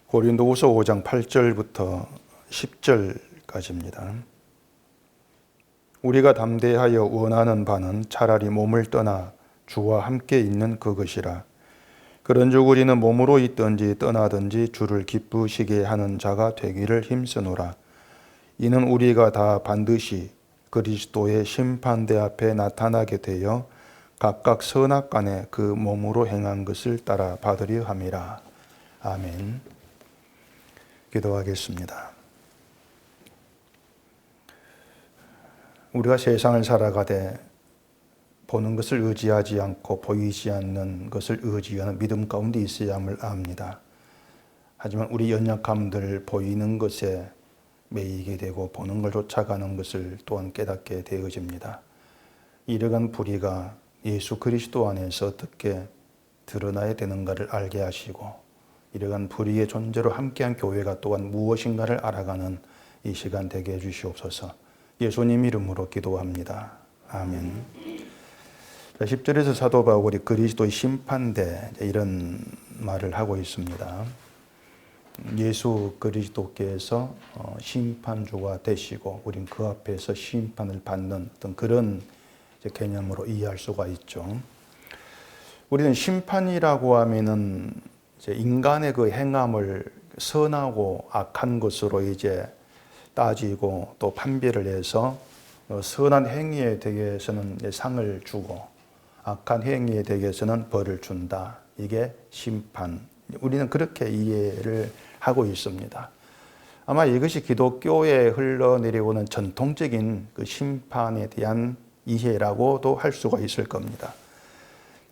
고린도후서 5장 8절부터 10절까지입니다. 우리가 담대하여 원하는 바는 차라리 몸을 떠나 주와 함께 있는 그것이라. 그런즉 우리는 몸으로 있든지 떠나든지 주를 기쁘시게 하는 자가 되기를 힘쓰노라. 이는 우리가 다 반드시 그리스도의 심판대 앞에 나타나게 되어 각각 선악간에 그 몸으로 행한 것을 따라 받으려 함이라. 아멘. 기도하겠습니다. 우리가 세상을 살아가되 보는 것을 의지하지 않고 보이지 않는 것을 의지하는 믿음 가운데 있어야 함을 압니다. 하지만 우리 연약함들 보이는 것에 매이게 되고 보는 걸 쫓아가는 것을 또한 깨닫게 되어집니다. 이러한 불의가 예수 그리스도 안에서 어떻게 드러나야 되는가를 알게 하시고 이러한 불의의 존재로 함께한 교회가 또한 무엇인가를 알아가는 이 시간 되게 해주시옵소서. 예수님 이름으로 기도합니다. 아멘. 10절에서 사도 바울이 그리스도의 심판대 이런 말을 하고 있습니다. 예수 그리스도께서 심판주가 되시고 우린 그 앞에서 심판을 받는 어떤 그런 개념으로 이해할 수가 있죠. 우리는 심판이라고 하면은 이제 인간의 그 행함을 선하고 악한 것으로 이제 따지고 또 판별을 해서 선한 행위에 대해서는 상을 주고 악한 행위에 대해서는 벌을 준다. 이게 심판. 우리는 그렇게 이해를 하고 있습니다. 아마 이것이 기독교에 흘러내려오는 전통적인 그 심판에 대한 이해라고도 할 수가 있을 겁니다.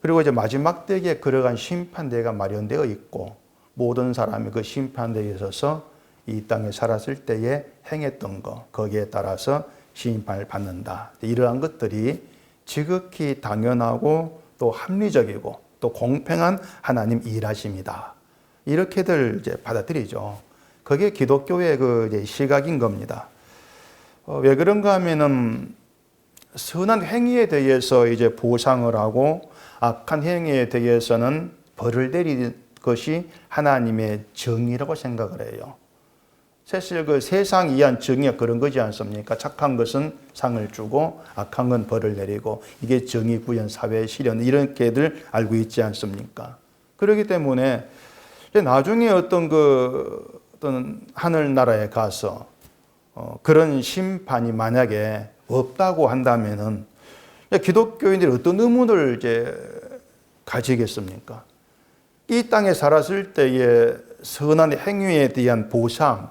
그리고 이제 마지막 때에 그러한 심판대가 마련되어 있고 모든 사람이 그 심판대에 있어서 이 땅에 살았을 때에 행했던 것 거기에 따라서 심판을 받는다. 이러한 것들이 지극히 당연하고 또 합리적이고 또 공평한 하나님 일하심이다. 이렇게들 이제 받아들이죠. 그게 기독교의 그 이제 시각인 겁니다. 왜 그런가 하면은 선한 행위에 대해서 이제 보상을 하고 악한 행위에 대해서는 벌을 내리는 것이 하나님의 정의라고 생각을 해요. 사실 그 세상 이한 정의가 그런 거지 않습니까? 착한 것은 상을 주고 악한 건 벌을 내리고 이게 정의 구현, 사회 실현 이렇게들 알고 있지 않습니까? 그렇기 때문에 나중에 어떤 하늘나라에 가서 그런 심판이 만약에 없다고 한다면은 기독교인들이 어떤 의문을 이제 가지겠습니까? 이 땅에 살았을 때의 선한 행위에 대한 보상,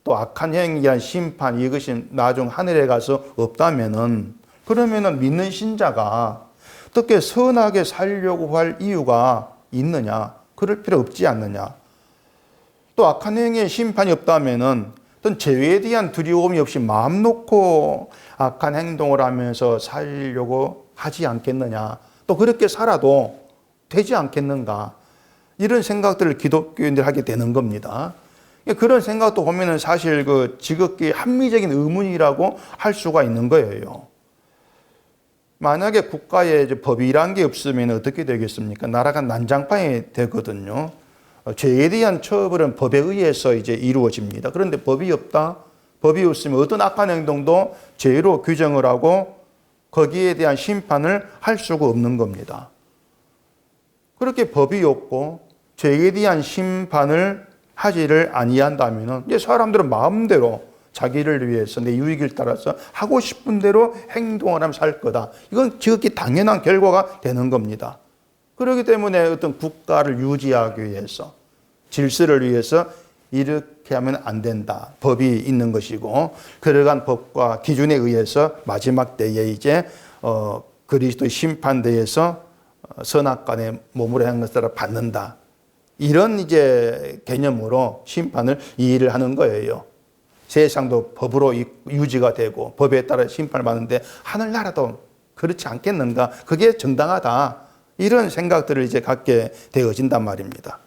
또 악한 행위에 대한 심판, 이것이 나중 하늘에 가서 없다면은 그러면은 믿는 신자가 어떻게 선하게 살려고 할 이유가 있느냐? 그럴 필요 없지 않느냐? 또 악한 행위에 심판이 없다면은 어떤 죄에 대한 두려움이 없이 마음 놓고 악한 행동을 하면서 살려고 하지 않겠느냐? 또 그렇게 살아도 되지 않겠는가? 이런 생각들을 기독교인들이 하게 되는 겁니다. 그런 생각도 보면은 사실 그 지극히 합리적인 의문이라고 할 수가 있는 거예요. 만약에 국가에 이제 법이란 게 없으면 어떻게 되겠습니까? 나라가 난장판이 되거든요. 죄에 대한 처벌은 법에 의해서 이제 이루어집니다. 그런데 법이 없다? 법이 없으면 어떤 악한 행동도 죄로 규정을 하고 거기에 대한 심판을 할 수가 없는 겁니다. 그렇게 법이 없고 죄에 대한 심판을 하지를 아니한다면 이제 사람들은 마음대로 자기를 위해서 내 유익을 따라서 하고 싶은 대로 행동을 하면 살 거다. 이건 지극히 당연한 결과가 되는 겁니다. 그렇기 때문에 어떤 국가를 유지하기 위해서 질서를 위해서 이렇게 하면 안 된다. 법이 있는 것이고 그러한 법과 기준에 의해서 마지막 때에 이제 그리스도의 심판대에서 선악간에 몸으로 한 것을 받는다. 이런 이제 개념으로 심판을 이해를 하는 거예요. 세상도 법으로 유지가 되고 법에 따라 심판을 받는데 하늘나라도 그렇지 않겠는가? 그게 정당하다. 이런 생각들을 이제 갖게 되어진단 말입니다.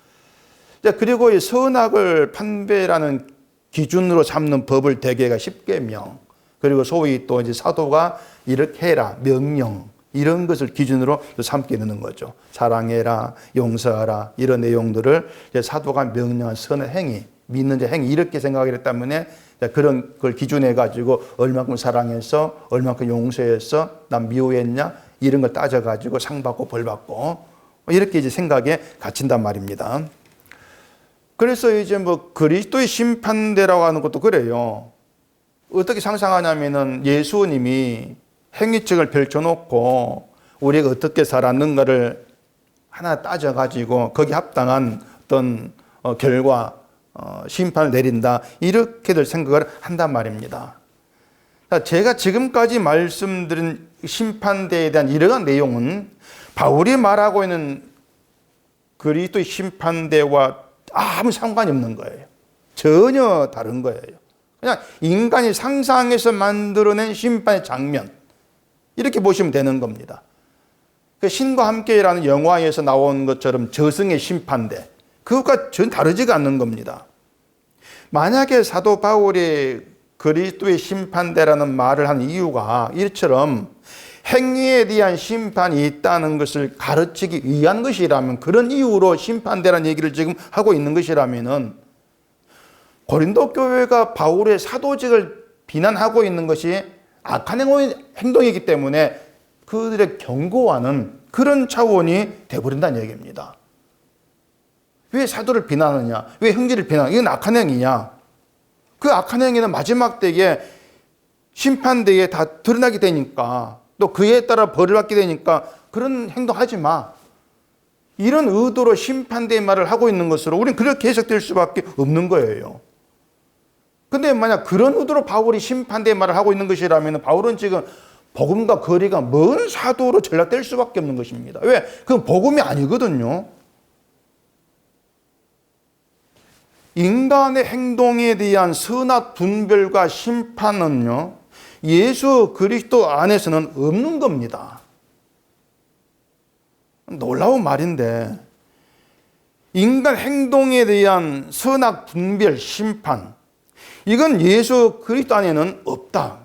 그리고 이 선악을 판별하는 기준으로 삼는 법을 대개가 십계명, 그리고 소위 또 이제 사도가 이렇게 해라 명령, 이런 것을 기준으로 삼게 되는 거죠. 사랑해라, 용서하라 이런 내용들을 사도가 명령한 선의 행위, 믿는 자 행위 이렇게 생각하기 때문에 그런 걸 기준해 가지고 얼마큼 사랑했어, 얼마큼 용서했어, 난 미워했냐 이런 걸 따져 가지고 상 받고 벌 받고 이렇게 이제 생각에 갇힌단 말입니다. 그래서 이제 뭐 그리스도의 심판대라고 하는 것도 그래요. 어떻게 상상하냐면은 예수님이 행위책을 펼쳐놓고 우리가 어떻게 살았는가를 하나 따져가지고 거기 합당한 어떤 결과, 심판을 내린다. 이렇게들 생각을 한단 말입니다. 제가 지금까지 말씀드린 심판대에 대한 이러한 내용은 바울이 말하고 있는 그리스도의 심판대와 아무 상관이 없는 거예요. 전혀 다른 거예요. 그냥 인간이 상상해서 만들어낸 심판의 장면 이렇게 보시면 되는 겁니다. 신과 함께라는 영화에서 나온 것처럼 저승의 심판대 그것과 전혀 다르지가 않는 겁니다. 만약에 사도 바울이 그리스도의 심판대라는 말을 한 이유가 이처럼 행위에 대한 심판이 있다는 것을 가르치기 위한 것이라면, 그런 이유로 심판대라는 얘기를 지금 하고 있는 것이라면은 고린도 교회가 바울의 사도직을 비난하고 있는 것이 악한 행동이기 때문에 그들의 경고하는 그런 차원이 되어버린다는 얘기입니다. 왜 사도를 비난하느냐? 왜 형제를 비난하느냐? 이건 악한 행위냐? 그 악한 행위는 마지막 때에 심판대에 다 드러나게 되니까, 또 그에 따라 벌을 받게 되니까 그런 행동하지 마. 이런 의도로 심판대의 말을 하고 있는 것으로 우리는 그렇게 해석될 수밖에 없는 거예요. 근데 만약 그런 의도로 바울이 심판대의 말을 하고 있는 것이라면 바울은 지금 복음과 거리가 먼 사도로 전락될 수밖에 없는 것입니다. 왜? 그건 복음이 아니거든요. 인간의 행동에 대한 선악 분별과 심판은요, 예수 그리스도 안에서는 없는 겁니다. 놀라운 말인데, 인간 행동에 대한 선악 분별, 심판, 이건 예수 그리스도 안에는 없다.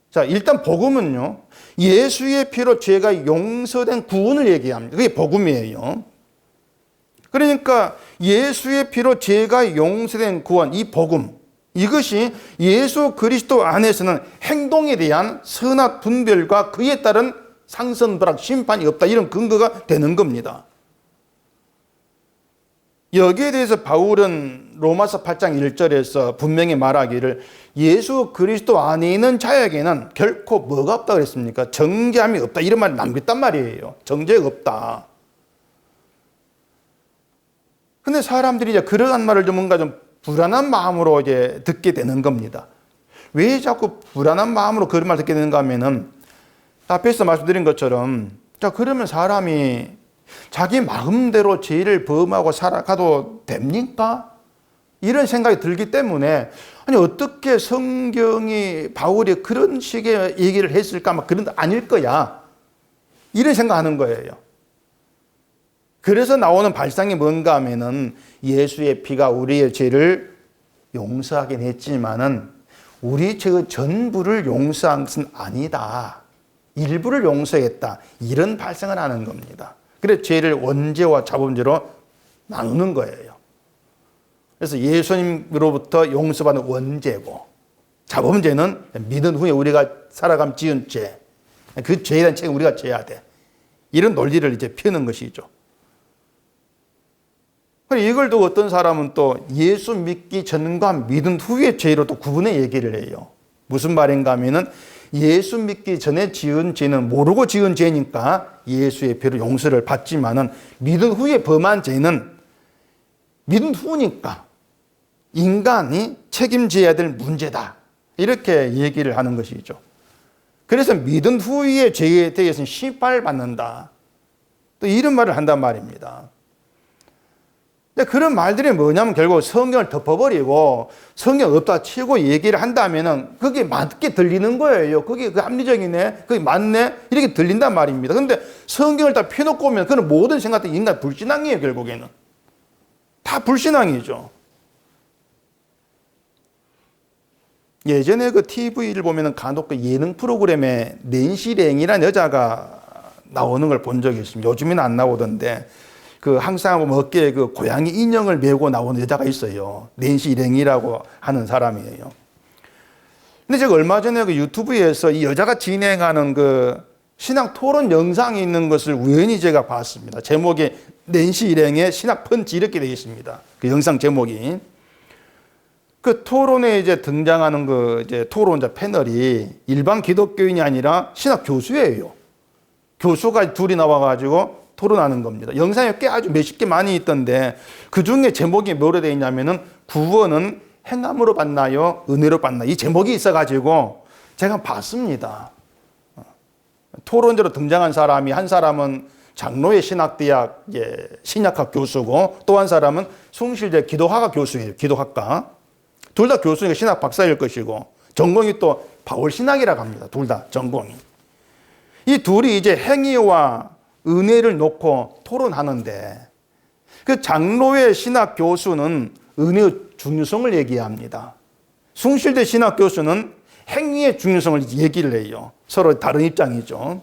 자, 일단 복음은요, 예수의 피로 죄가 용서된 구원을 얘기합니다. 그게 복음이에요. 그러니까 예수의 피로 죄가 용서된 구원, 이 복음, 이것이 예수 그리스도 안에서는 행동에 대한 선악 분별과 그에 따른 상선불악, 심판이 없다, 이런 근거가 되는 겁니다. 여기에 대해서 바울은 로마서 8장 1절에서 분명히 말하기를 예수 그리스도 안에 있는 자에게는 결코 뭐가 없다 그랬습니까? 정죄함이 없다, 이런 말을 남겼단 말이에요. 정죄가 없다. 근데 사람들이 이제 그러한 말을 좀 뭔가 좀 불안한 마음으로 이제 듣게 되는 겁니다. 왜 자꾸 불안한 마음으로 그런 말 듣게 되는가 하면은, 앞에서 말씀드린 것처럼, 자, 그러면 사람이 자기 마음대로 죄를 범하고 살아가도 됩니까? 이런 생각이 들기 때문에, 아니, 어떻게 성경이 바울이 그런 식의 얘기를 했을까? 막 그런, 아닐 거야. 이런 생각하는 거예요. 그래서 나오는 발상이 뭔가 하면은, 예수의 피가 우리의 죄를 용서하긴 했지만은, 우리 죄의 전부를 용서한 것은 아니다. 일부를 용서했다. 이런 발상을 하는 겁니다. 그래서 죄를 원죄와 자범죄로 나누는 거예요. 그래서 예수님으로부터 용서받는 원죄고, 자범죄는 믿은 후에 우리가 살아감 지은 죄, 그 죄에 대한 책임 우리가 져야 돼. 이런 논리를 이제 펴는 것이죠. 이걸 또 어떤 사람은 또 예수 믿기 전과 믿은 후의 죄로 또 구분해 얘기를 해요. 무슨 말인가 하면은, 예수 믿기 전에 지은 죄는 모르고 지은 죄니까 예수의 피로 용서를 받지만은, 믿은 후에 범한 죄는 믿은 후니까 인간이 책임져야 될 문제다, 이렇게 얘기를 하는 것이죠. 그래서 믿은 후의 죄에 대해서는 심판을 받는다, 또 이런 말을 한단 말입니다. 근데 그런 말들이 뭐냐면 결국 성경을 덮어버리고 성경 없다 치고 얘기를 한다면은 그게 맞게 들리는 거예요. 그게 합리적이네, 그게 맞네, 이렇게 들린단 말입니다. 근데 성경을 다 펴놓고 오면 그런 모든 생각들이 인간 불신앙이에요. 결국에는 다 불신앙이죠. 예전에 그 TV를 보면은 간혹 그 예능 프로그램에 낸시 랭이라는 여자가 나오는 걸 본 적이 있습니다. 요즘에는 안 나오던데 그 항상 어깨에 그 고양이 인형을 메고 나오는 여자가 있어요. 낸시 랭이라고 하는 사람이에요. 근데 제가 얼마 전에 그 유튜브에서 이 여자가 진행하는 그 신학 토론 영상이 있는 것을 우연히 제가 봤습니다. 제목이 낸시 일행의 신학 펀치 이렇게 되어 있습니다. 그 영상 제목이. 그 토론에 이제 등장하는 그 이제 토론자 패널이 일반 기독교인이 아니라 신학 교수예요. 교수가 둘이 나와가지고 토론하는 겁니다. 영상이 꽤 아주 몇십 개 많이 있던데 그 중에 제목이 뭐로 되어 있냐면은 구원은 행함으로 받나요? 은혜로 받나요? 이 제목이 있어가지고 제가 봤습니다. 토론자로 등장한 사람이 한 사람은 장로의 신학대학 신약학 교수고 또 한 사람은 숭실대 기도학과 교수예요. 기도학과. 둘 다 교수니까 신학 박사일 것이고 전공이 또 바울신학이라고 합니다. 둘 다 전공이. 이 둘이 이제 행위와 은혜를 놓고 토론하는데 그 장로의 신학 교수는 은혜의 중요성을 얘기합니다. 숭실대 신학 교수는 행위의 중요성을 얘기를 해요. 서로 다른 입장이죠.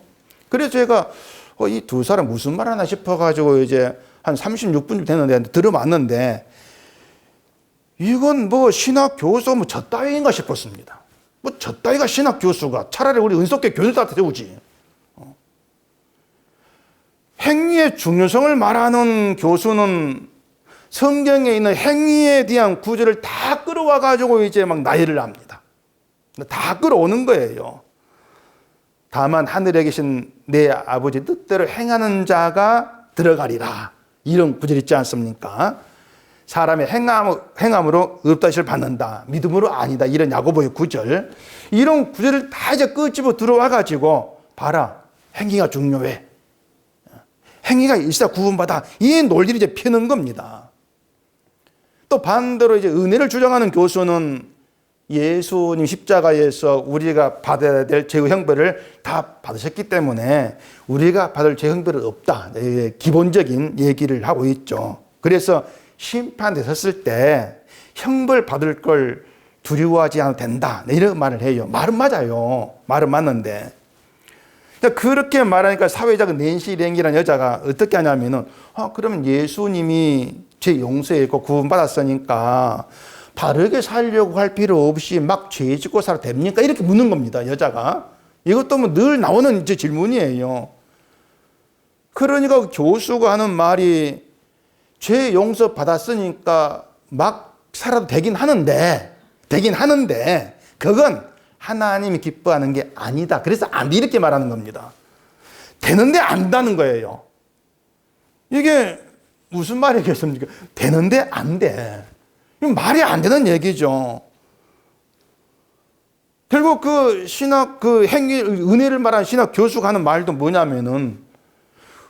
그래서 제가 이 두 사람 무슨 말 하나 싶어가지고 이제 한 36분쯤 됐는데 들어봤는데 이건 뭐 신학 교수 뭐 저 따위인가 싶었습니다. 뭐 저 따위가 신학 교수가 차라리 우리 은속교 교수한테 세우지. 행위의 중요성을 말하는 교수는 성경에 있는 행위에 대한 구절을 다 끌어와 가지고 이제 막 나열을 합니다. 다 끌어오는 거예요. 다만 하늘에 계신 내 아버지 뜻대로 행하는 자가 들어가리라. 이런 구절 있지 않습니까? 사람의 행함으로 의롭다시를 받는다. 믿음으로 아니다. 이런 야고보의 구절. 이런 구절을 다 이제 끄집어 들어와 가지고 봐라. 행위가 중요해. 행위가 있어야 구원받아. 이 논리를 이제 펴는 겁니다. 또 반대로 이제 은혜를 주장하는 교수는 예수님 십자가에서 우리가 받아야 될 죄의 형벌을 다 받으셨기 때문에 우리가 받을 죄 형벌은 없다. 기본적인 얘기를 하고 있죠. 그래서 심판대 섰을 때 형벌 받을 걸 두려워하지 않아도 된다. 이런 말을 해요. 말은 맞아요. 말은 맞는데. 그렇게 말하니까 사회자가 낸시 랭이라는 여자가 어떻게 하냐면은 그러면 예수님이 죄 용서했고 구원받았으니까 바르게 살려고 할 필요 없이 막 죄 짓고 살아도 됩니까? 이렇게 묻는 겁니다. 여자가. 이것도 뭐 늘 나오는 이제 질문이에요. 그러니까 교수가 하는 말이 죄 용서 받았으니까 막 살아도 되긴 하는데 그건 하나님이 기뻐하는 게 아니다. 그래서 안 돼. 이렇게 말하는 겁니다. 되는데 안 된다는 거예요. 이게 무슨 말이겠습니까? 되는데 안 돼. 말이 안 되는 얘기죠. 결국 그 신학, 그 행위, 은혜를 말하는 신학 교수가 하는 말도 뭐냐면은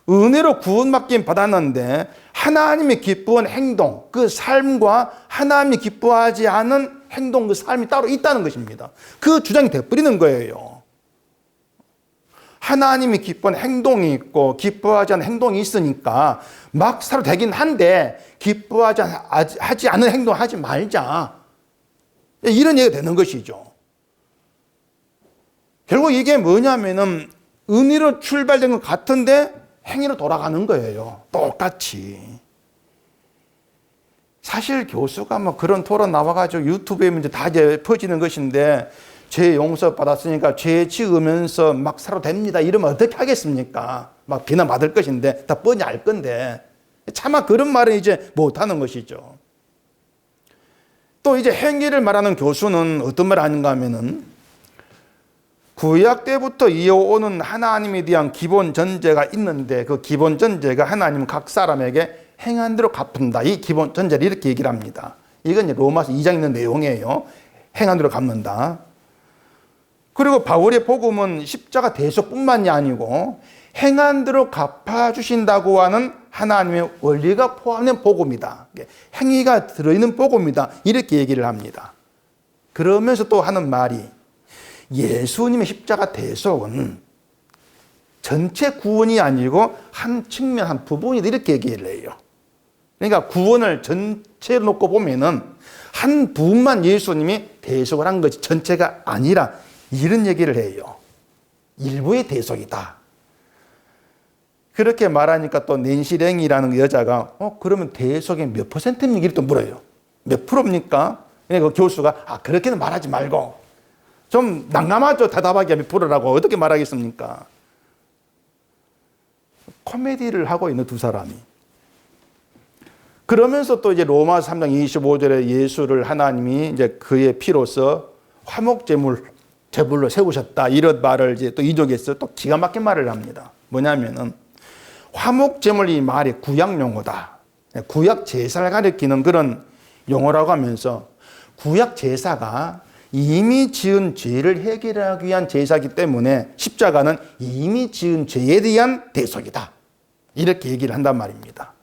은혜로 구원받긴 받았는데 하나님이 기뻐하는 행동, 그 삶과 하나님이 기뻐하지 않은 행동, 그 삶이 따로 있다는 것입니다. 그 주장이 돼버리는 거예요. 하나님이 기뻐하는 행동이 있고 기뻐하지 않은 행동이 있으니까 막 살아도 되긴 한데 기뻐하지 않은 행동 하지 말자. 이런 얘기가 되는 것이죠. 결국 이게 뭐냐면은 은혜로 출발된 것 같은데 행위로 돌아가는 거예요. 똑같이. 사실 교수가 뭐 그런 토론 나와가지고 유튜브에 이제 다 이제 퍼지는 것인데 죄 용서 받았으니까 죄 지으면서 막 살아도 됩니다. 이러면 어떻게 하겠습니까? 막 비난받을 것인데 다 뻔히 알 건데 차마 그런 말은 이제 못하는 것이죠. 또 이제 행위를 말하는 교수는 어떤 말을 하는가 하면은 구약 때부터 이어오는 하나님에 대한 기본 전제가 있는데 그 기본 전제가 하나님은 각 사람에게 행한 대로 갚는다. 이 기본 전제를 이렇게 얘기를 합니다. 이건 로마서 2장 있는 내용이에요. 행한 대로 갚는다. 그리고 바울의 복음은 십자가 대속뿐만이 아니고 행한 대로 갚아주신다고 하는 하나님의 원리가 포함된 복음이다. 행위가 들어있는 복음이다. 이렇게 얘기를 합니다. 그러면서 또 하는 말이 예수님의 십자가 대속은 전체 구원이 아니고 한 측면, 한 부분이다. 이렇게 얘기를 해요. 그러니까 구원을 전체로 놓고 보면은 한 분만 예수님이 대속을 한 것이 전체가 아니라 이런 얘기를 해요. 일부의 대속이다. 그렇게 말하니까 또 낸시랭이라는 여자가 그러면 대속의 몇 %입니까? 또 물어요. 몇 프로입니까? 그 교수가 그렇게는 말하지 말고 좀 난감하죠. 대답하기가 몇 프로라고 어떻게 말하겠습니까? 코미디를 하고 있는 두 사람이. 그러면서 또 이제 로마서 3장 25절에 예수를 하나님이 이제 그의 피로서 제물로 세우셨다. 이런 말을 이제 또 이쪽에서 또 기가 막힌 말을 합니다. 뭐냐면은 화목제물 이 말이 구약 용어다. 구약 제사를 가리키는 그런 용어라고 하면서 구약 제사가 이미 지은 죄를 해결하기 위한 제사이기 때문에 십자가는 이미 지은 죄에 대한 대속이다. 이렇게 얘기를 한단 말입니다.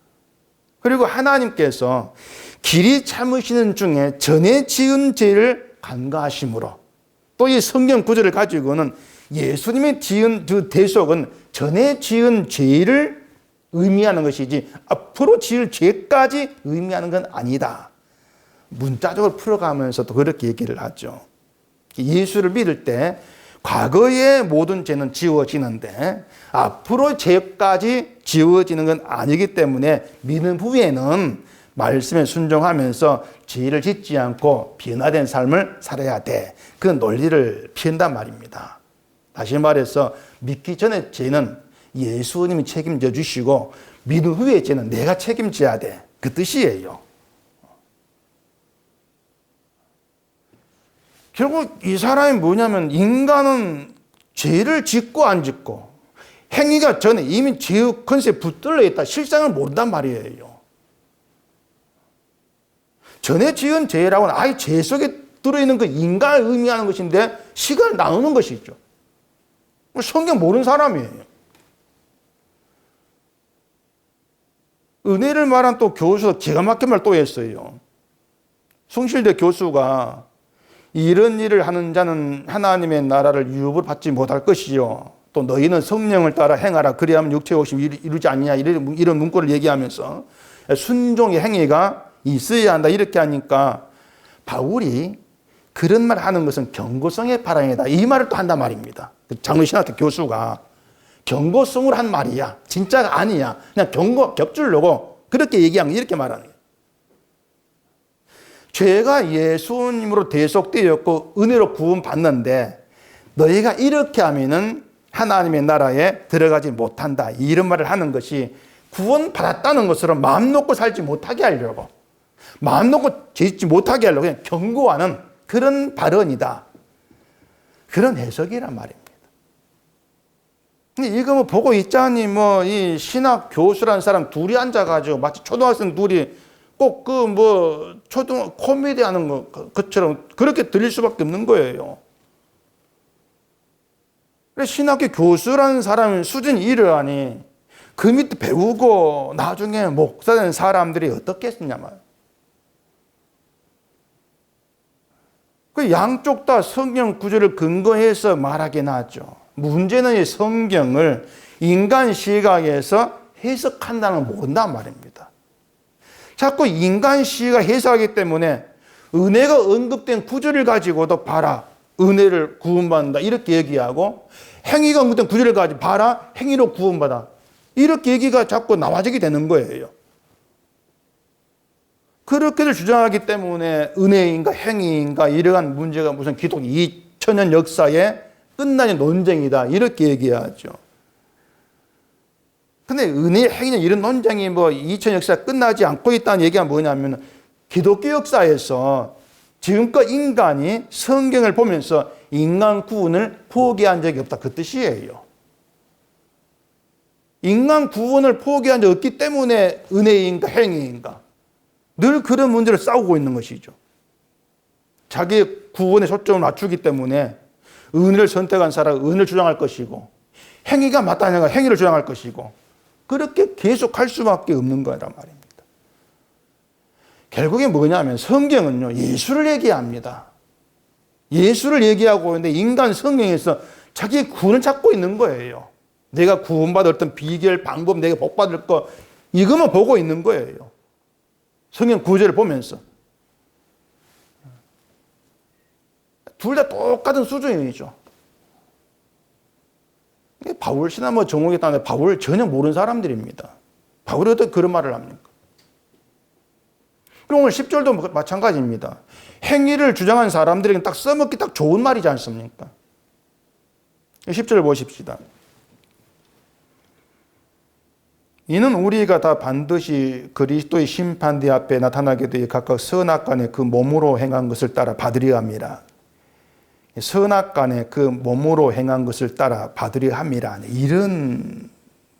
그리고 하나님께서 길이 참으시는 중에 전에 지은 죄를 간과하심으로 또 이 성경 구절을 가지고는 예수님의 지은 그 대속은 전에 지은 죄를 의미하는 것이지 앞으로 지을 죄까지 의미하는 건 아니다. 문자적으로 풀어가면서 또 그렇게 얘기를 하죠. 예수를 믿을 때 과거의 모든 죄는 지워지는데 앞으로 죄까지 지워지는 건 아니기 때문에 믿는 후에는 말씀에 순종하면서 죄를 짓지 않고 변화된 삶을 살아야 돼. 그 논리를 피한단 말입니다. 다시 말해서 믿기 전에 죄는 예수님이 책임져 주시고 믿은 후의 죄는 내가 책임져야 돼. 그 뜻이에요. 결국 이 사람이 뭐냐면 인간은 죄를 짓고 안 짓고 행위가 전에 이미 죄의 컨셉에 붙들려 있다. 실상을 모른단 말이에요. 전에 지은 죄라고는 아예 죄 속에 들어있는 그 인간을 의미하는 것인데 시간을 나누는 것이죠. 성경 모르는 사람이에요. 은혜를 말한 또 교수가 기가 막힌 말 또 했어요. 숭실대 교수가 이런 일을 하는 자는 하나님의 나라를 유업을 받지 못할 것이요. 또 너희는 성령을 따라 행하라. 그리하면 육체의 욕심이 이루지 않느냐. 이런 문구를 얘기하면서 순종의 행위가 있어야 한다. 이렇게 하니까 바울이 그런 말 하는 것은 경고성의 발언이다. 이 말을 또 한단 말입니다. 장로신학교 교수가 경고성으로 한 말이야. 진짜가 아니야. 그냥 경고 겹주려고 그렇게 얘기한 거 이렇게 말하는 거예요. 죄가 예수님으로 대속되었고 은혜로 구원받는데 너희가 이렇게 하면은 하나님의 나라에 들어가지 못한다. 이런 말을 하는 것이 구원받았다는 것으로 마음 놓고 살지 못하게 하려고 마음 놓고 죄짓지 못하게 하려고 그냥 경고하는 그런 발언이다. 그런 해석이란 말입니다. 이거 뭐 보고 있자니 이 신학 교수라는 사람 둘이 앉아가지고 마치 초등학생 둘이 꼭 코미디 하는 것처럼 그렇게 들릴 수밖에 없는 거예요. 신학교 교수라는 사람의 수준이 이러하니 그 밑에 배우고 나중에 목사 된 사람들이 어떻겠느냐 말이에요. 그 양쪽 다 성경 구절을 근거해서 말하긴 하죠. 문제는 이 성경을 인간 시각에서 해석한다는 걸 모른단 말입니다. 자꾸 인간 시각 해석하기 때문에 은혜가 언급된 구절을 가지고도 봐라. 은혜를 구원받는다. 이렇게 얘기하고 행위가 언급된 구절을 가지고 봐라. 행위로 구원받아. 이렇게 얘기가 자꾸 나와지게 되는 거예요. 그렇게들 주장하기 때문에 은혜인가 행위인가 이러한 문제가 무슨 기독 2000년 역사에 끝나는 논쟁이다. 이렇게 얘기하죠. 근데 은혜, 행위는 이런 논쟁이 2000년 역사가 끝나지 않고 있다는 얘기가 뭐냐면 기독교 역사에서 지금껏 인간이 성경을 보면서 인간 구원을 포기한 적이 없다. 그 뜻이에요. 인간 구원을 포기한 적 없기 때문에 은혜인가 행위인가 늘 그런 문제를 싸우고 있는 것이죠. 자기의 구원에 초점을 맞추기 때문에 은혜를 선택한 사람은 은혜를 주장할 것이고 행위가 맞다는 건 행위를 주장할 것이고 그렇게 계속 할 수밖에 없는 거란 말입니다. 결국에 뭐냐면 성경은요 예수를 얘기합니다. 예수를 얘기하고 있는데 인간 성경에서 자기의 구원을 찾고 있는 거예요. 내가 구원받을 어떤 비결, 방법, 내가 복받을 거 이것만 보고 있는 거예요. 성경 구절을 보면서. 둘 다 똑같은 수준이죠. 바울씨나 뭐 정옥이 따는데 바울을 전혀 모르는 사람들입니다. 바울이 어떻게 그런 말을 합니까? 그리고 오늘 10절도 마찬가지입니다. 행위를 주장하는 사람들에게 딱 써먹기 딱 좋은 말이지 않습니까? 10절 보십시다. 이는 우리가 다 반드시 그리스도의 심판대 앞에 나타나게 되어 각각 선악간에 그 몸으로 행한 것을 따라 받으려 함이라. 선악간에 그 몸으로 행한 것을 따라 받으려 함이라. 이런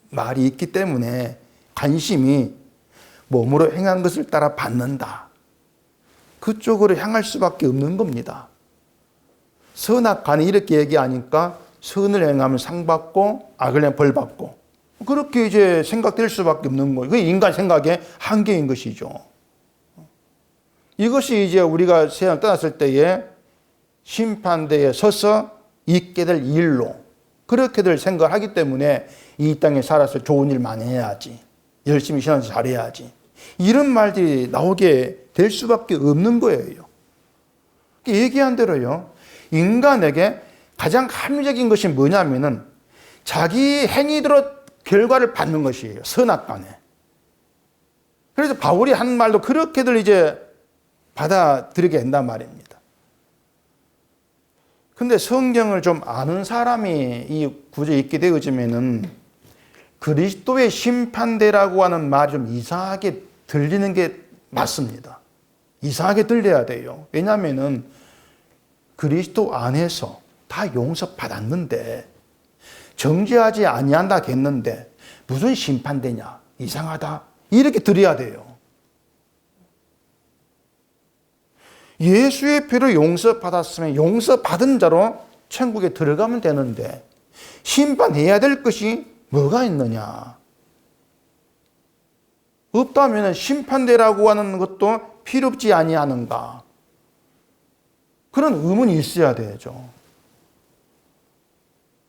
말이 있기 때문에 관심이 몸으로 행한 것을 따라 받는다. 그쪽으로 향할 수밖에 없는 겁니다. 선악간에 이렇게 얘기하니까 선을 행하면 상 받고 악을 행하면 벌 받고 그렇게 이제 생각될 수밖에 없는 거예요. 그게 인간 생각의 한계인 것이죠. 이것이 이제 우리가 세상을 떠났을 때에 심판대에 서서 있게 될 일로 그렇게들 생각을 하기 때문에 이 땅에 살아서 좋은 일 많이 해야지. 열심히 신앙 잘해야지. 이런 말들이 나오게 될 수밖에 없는 거예요. 얘기한 대로요. 인간에게 가장 합리적인 것이 뭐냐면은 자기 행위대로 결과를 받는 것이에요. 선악간에. 그래서 바울이 한 말도 그렇게들 이제 받아들이게 된단 말입니다. 근데 성경을 좀 아는 사람이 이 구절에 있게 되어지면은 그리스도의 심판대라고 하는 말이 좀 이상하게 들리는 게 맞습니다. 이상하게 들려야 돼요. 왜냐하면은 그리스도 안에서 다 용서받았는데 정죄하지 아니한다 했는데 무슨 심판되냐 이상하다 이렇게 들어야 돼요. 예수의 피로 용서받았으면 용서받은 자로 천국에 들어가면 되는데 심판해야 될 것이 뭐가 있느냐. 없다면 심판대라고 하는 것도 필요없지 아니하는가. 그런 의문이 있어야 되죠.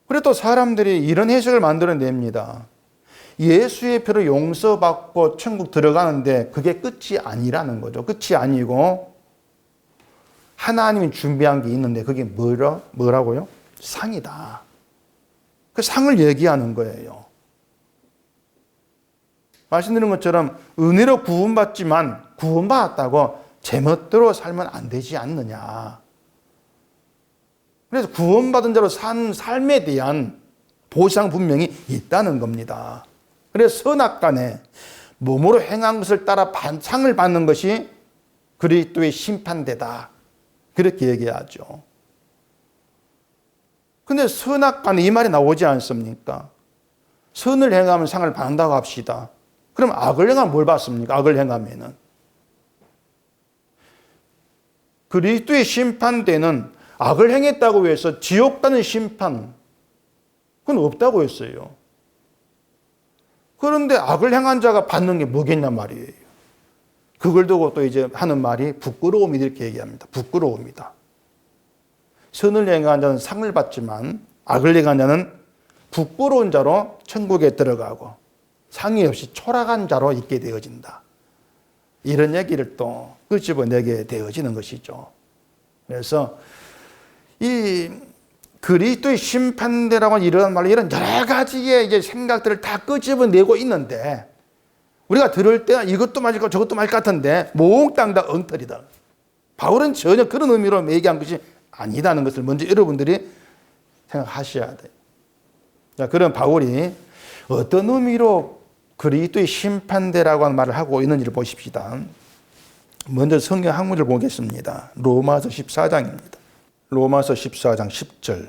그래 또 사람들이 이런 해석을 만들어냅니다. 예수의 피로 용서받고 천국 들어가는데 그게 끝이 아니라는 거죠. 끝이 아니고 하나님이 준비한 게 있는데 그게 뭐라고요? 상이다. 그 상을 얘기하는 거예요. 말씀드린 것처럼 은혜로 구원받지만 구원받았다고 제멋대로 살면 안 되지 않느냐. 그래서 구원받은 자로 산 삶에 대한 보상 분명히 있다는 겁니다. 그래서 선악간에 몸으로 행한 것을 따라 상을 받는 것이 그리스도의 심판대다. 그렇게 얘기하죠. 근데 선악간에 이 말이 나오지 않습니까? 선을 행하면 상을 받는다고 합시다. 그럼 악을 행하면 뭘 받습니까? 악을 행하면은. 그리스도의 심판대는 악을 행했다고 해서 지옥 가는 심판, 그건 없다고 했어요. 그런데 악을 행한 자가 받는 게 뭐겠냐 말이에요. 그걸 두고 또 이제 하는 말이 부끄러움이 이렇게 얘기합니다. 부끄러움이다. 선을 행한 자는 상을 받지만 악을 행한 자는 부끄러운 자로 천국에 들어가고 상이 없이 초라한 자로 있게 되어진다. 이런 얘기를 또 끄집어내게 되어지는 것이죠. 그래서 이 그리스도의 심판대라고 하는 이런 말로 이런 여러 가지의 이제 생각들을 다 끄집어내고 있는데 우리가 들을 때 이것도 맞을 것 저것도 맞을 것 같은데 몽땅 다 엉터리다. 바울은 전혀 그런 의미로 얘기한 것이 아니다는 것을 먼저 여러분들이 생각하셔야 돼요. 자, 그럼 바울이 어떤 의미로 그리스도의 심판대라고 하는 말을 하고 있는지를 보십시다. 먼저 성경 한문을 보겠습니다. 로마서 14장입니다. 로마서 14장 10절.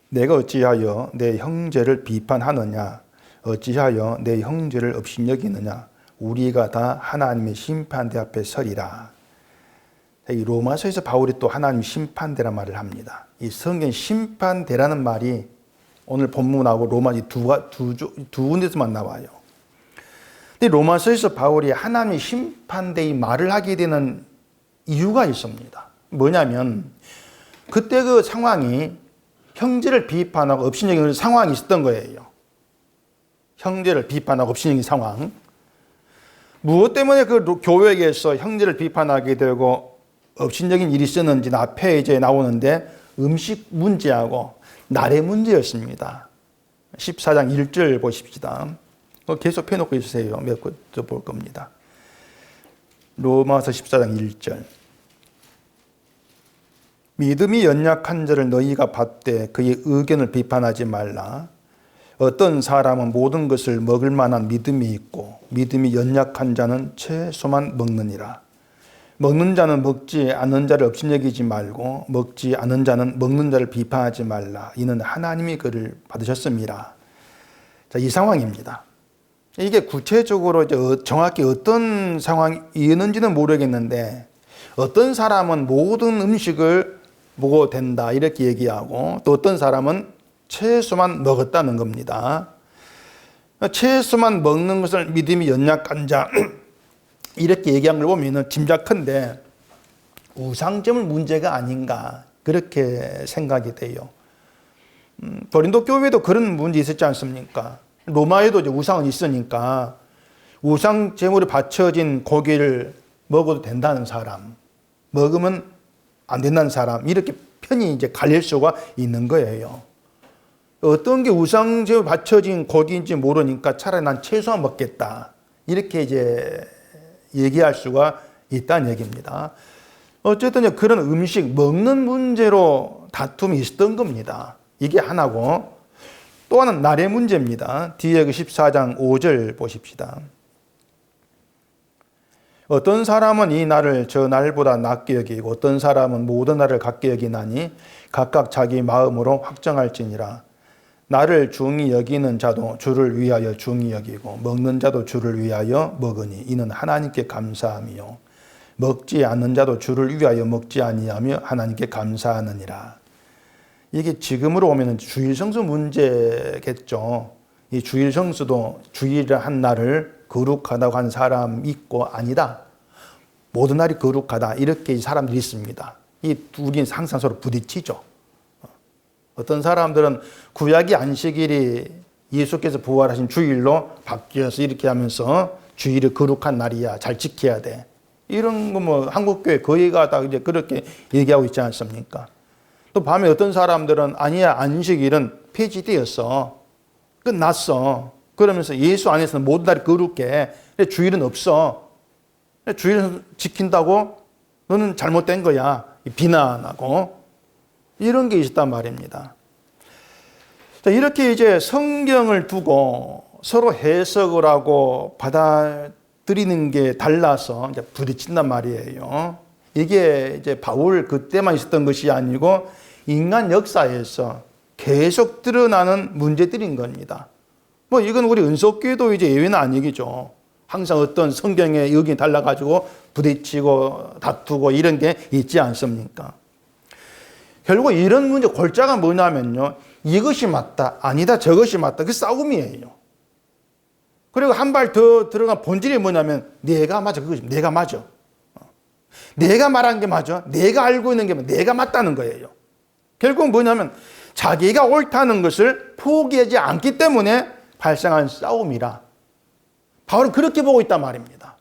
내가 어찌하여 내 형제를 비판하느냐? 어찌하여 내 형제를 업신여기느냐? 우리가 다 하나님의 심판대 앞에 서리라. 이 로마서에서 바울이 또 하나님 심판대란 말을 합니다. 이 성경 심판대라는 말이 오늘 본문하고 로마서 두 군데서만 나와요. 근데 로마서에서 바울이 하나님의 심판대의 말을 하게 되는 이유가 있습니다. 뭐냐면 그때 그 상황이 형제를 비판하고 업신여기는 상황이 있었던 거예요. 형제를 비판하고 업신여기는 상황. 무엇 때문에 그 교회에서 형제를 비판하게 되고 업신여긴 일이 있었는지 앞에 이제 나오는데 음식 문제하고 날의 문제였습니다. 14장 1절 보십시다. 계속 펴놓고 있으세요. 몇 번 더 볼 겁니다. 로마서 14장 1절. 믿음이 연약한 자를 너희가 받되 그의 의견을 비판하지 말라. 어떤 사람은 모든 것을 먹을 만한 믿음이 있고 믿음이 연약한 자는 채소만 먹느니라. 먹는 자는 먹지 않는 자를 업신여기지 말고 먹지 않는 자는 먹는 자를 비판하지 말라. 이는 하나님이 그를 받으셨습니다. 자, 이 상황입니다. 이게 구체적으로 이제 정확히 어떤 상황이었는지는 모르겠는데 어떤 사람은 모든 음식을 먹어도 된다 이렇게 얘기하고 또 어떤 사람은 채소만 먹었다는 겁니다. 채소만 먹는 것을 믿음이 연약한 자 이렇게 얘기한 걸 보면 짐작컨대 우상점을 문제가 아닌가 그렇게 생각이 돼요. 고린도 교회도 그런 문제 있었지 않습니까? 로마에도 이제 우상은 있으니까 우상 제물에 바쳐진 고기를 먹어도 된다는 사람, 먹으면 안 된다는 사람 이렇게 편이 이제 갈릴 수가 있는 거예요. 어떤 게 우상 제물에 바쳐진 고기인지 모르니까 차라리 난 채소만 먹겠다 이렇게 이제 얘기할 수가 있다는 얘기입니다. 어쨌든 그런 음식 먹는 문제로 다툼이 있었던 겁니다. 이게 하나고 또 하나는 날의 문제입니다. 뒤에 그 14장 5절 보십시다. 어떤 사람은 이 날을 저 날보다 낮게 여기고 어떤 사람은 모든 날을 같게 여기나니 각각 자기 마음으로 확정할지니라. 나를 중히 여기는 자도 주를 위하여 중히 여기고 먹는 자도 주를 위하여 먹으니 이는 하나님께 감사함이요 먹지 않는 자도 주를 위하여 먹지 아니하며 하나님께 감사하느니라. 이게 지금으로 오면 주일성수 문제겠죠. 이 주일성수도 주일을 한 날을 거룩하다고 한 사람 있고 아니다. 모든 날이 거룩하다. 이렇게 사람들이 있습니다. 이 둘이 항상 서로 부딪히죠. 어떤 사람들은 구약의 안식일이 예수께서 부활하신 주일로 바뀌어서 이렇게 하면서 주일이 거룩한 날이야. 잘 지켜야 돼. 이런 거 뭐 한국교회 거의가 다 이제 그렇게 얘기하고 있지 않습니까? 또 밤에 어떤 사람들은 아니야 안식일은 폐지되었어. 끝났어. 그러면서 예수 안에서는 모든 날이 거룩해. 주일은 없어. 주일은 지킨다고 너는 잘못된 거야. 비난하고 이런 게 있었단 말입니다. 자, 이렇게 이제 성경을 두고 서로 해석을 하고 받아들이는 게 달라서 이제 부딪힌단 말이에요. 이게 이제 바울 그때만 있었던 것이 아니고 인간 역사에서 계속 드러나는 문제들인 겁니다. 뭐 이건 우리 은속교회도 이제 예외는 아니겠죠. 항상 어떤 성경의 의견이 달라가지고 부딪히고 다투고 이런 게 있지 않습니까? 결국 이런 문제 골자가 뭐냐면요. 이것이 맞다, 아니다, 저것이 맞다. 그 싸움이에요. 그리고 한 발 더 들어간 본질이 뭐냐면 내가 맞아, 그것이 내가 맞아. 내가 말한 게 맞아. 내가 알고 있는 게 내가 맞다는 거예요. 결국 뭐냐면 자기가 옳다는 것을 포기하지 않기 때문에 발생한 싸움이라. 바울은 그렇게 보고 있단 말입니다.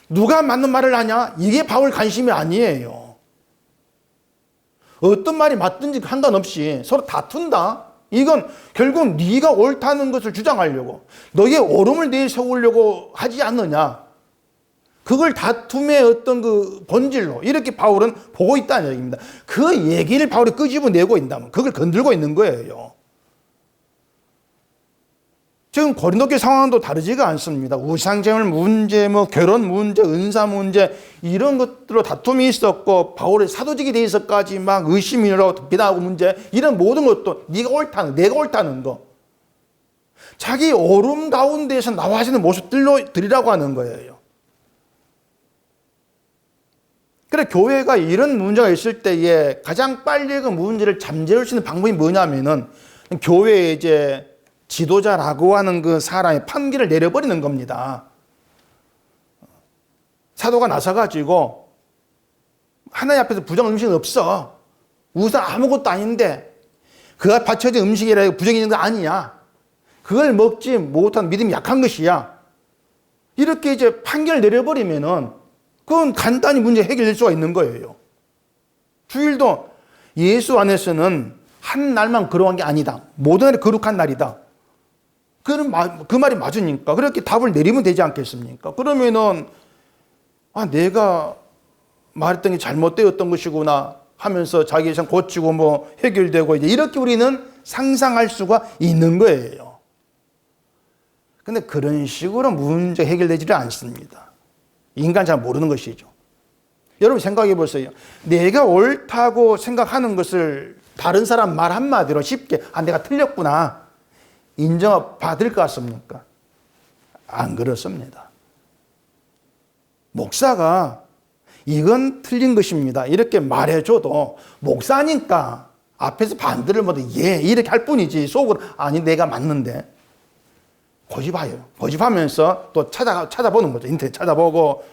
누가 맞는 말을 하냐? 이게 바울 관심이 아니에요. 어떤 말이 맞든지 상관없이 서로 다툰다. 이건 결국 네가 옳다는 것을 주장하려고 너의 옳음을 내세우려고 하지 않느냐. 그걸 다툼의 어떤 그 본질로 이렇게 바울은 보고 있다는 얘기입니다. 그 얘기를 바울이 끄집어내고 있다면 그걸 건들고 있는 거예요. 지금 고린도교 상황도 다르지가 않습니다. 우상제물 문제, 뭐 결혼 문제, 은사 문제 이런 것들로 다툼이 있었고 바울의 사도직에 대해서까지 막 의심이라고 비난하고 문제 이런 모든 것도 네가 옳다는 내가 옳다는 거 자기 옳음 가운데에서 나와지는 모습들로 드리라고 하는 거예요. 그래 교회가 이런 문제가 있을 때에 가장 빨리 그 문제를 잠재울 수 있는 방법이 뭐냐면은 교회에 이제 지도자라고 하는 그 사람의 판결을 내려버리는 겁니다. 사도가 나서가지고 하나님 앞에서 부정한 음식은 없어. 우상 아무것도 아닌데 그가 바쳐진 음식이라 부정이 있는 거 아니야. 그걸 먹지 못한 믿음이 약한 것이야. 이렇게 이제 판결을 내려버리면은 그건 간단히 문제 해결될 수가 있는 거예요. 주일도 예수 안에서는 한 날만 거룩한 게 아니다. 모든 날이 거룩한 날이다. 그 말이 맞으니까 그렇게 답을 내리면 되지 않겠습니까? 그러면은 내가 말했던 게 잘못되었던 것이구나 하면서 자기 참 고치고 뭐 해결되고 이제 이렇게 우리는 상상할 수가 있는 거예요. 근데 그런 식으로 문제 해결되지를 않습니다. 인간 잘 모르는 것이죠. 여러분 생각해 보세요. 내가 옳다고 생각하는 것을 다른 사람 말 한마디로 쉽게 내가 틀렸구나 인정받을 것 같습니까? 안 그렇습니다. 목사가 이건 틀린 것입니다 이렇게 말해줘도 목사니까 앞에서 반대를 못해 이렇게 할 뿐이지 속으로 아니 내가 맞는데 고집해요. 고집하면서 또 찾아보는 거죠. 인터넷 찾아보고